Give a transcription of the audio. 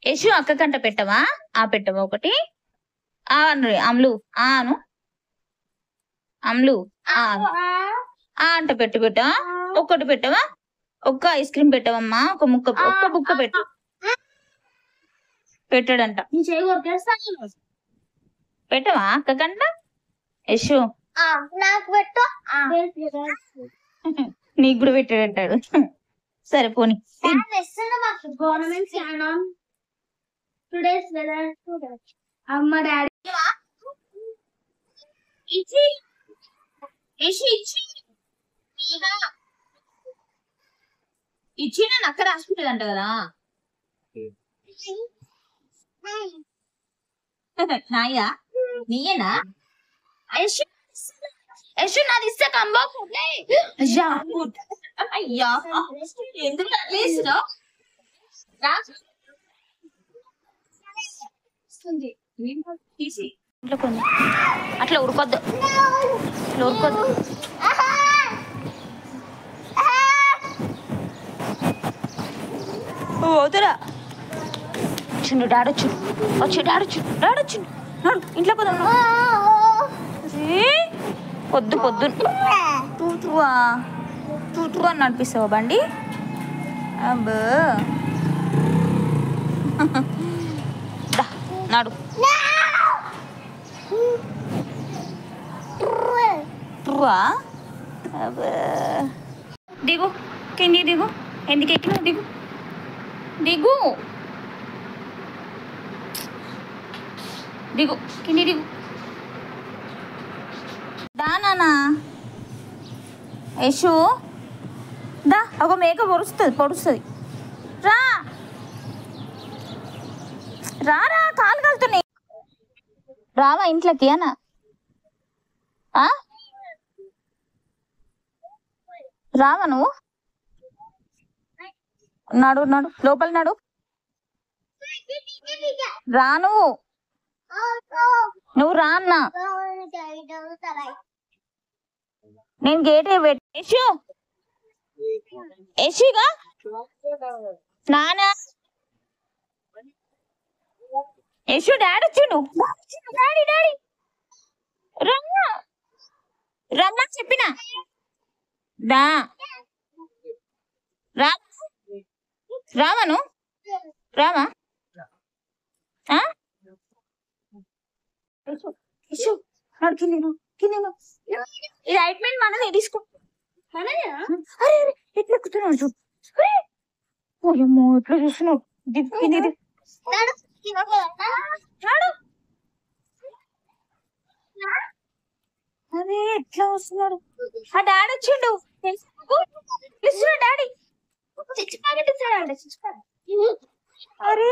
యశు అక్క కంట పెట్టవా? పెట్టవా ఒకటి? అమ్లు ఆను అమ్లు అంట పెట్టు బిడ్డ. ఒక్కటి పెట్టవా? ఒక్క ఐస్ క్రీమ్ పెట్టవమ్మా. ఒక్క బుక్క పెట్టు. పెట్టాడంట. పెట్టవా అక్క కంట? యశు నీకు కూడా పెట్టాడంటాడు. సరే పోనీ. అమ్మ డాడీ ఇచ్చి నేను అక్క రాసుకుంటుందంట కదా. నాయా నీయేనా? యశు నాది ఇస్తే కంబో. అయ్యా ఎందుకు అట్లా ఉరుకొద్దు. వద్దురా. వచ్చిండు డాడొచ్చు. ఇంట్లో పొద్దు తూతు అని నడిపిస్తావా బండి? అబ్బో నాడు. దిగు కింది దిగు. ఎందుకు ఎక్కినావు? దిగు కింది దిగు. దా నానా. యశు దా. ఒక మేక పొడుస్తుంది. రారా కాలు కలుతున్నాయి. రావా ఇంట్లోకి అనా? రావా నువ్వు? నడు లోపల నడు. రా నువ్వు రా అన్నా. నేను గేట్ యశుగా నానా. యశు డాడీ వచ్చిండు. డాడీ రమ్మా చెప్పిన. రావను రావా? రైట్ మైండ్ మనది తీసుకో. అరే ఎట్లా ఎక్కుతున్నాడు చూడు. ఓయమ్మో ఎట్లా చూస్తున్నావు? అరే ఎట్లా వస్తున్నాడు? డాడీ వచ్చిండు. డాడీ అరే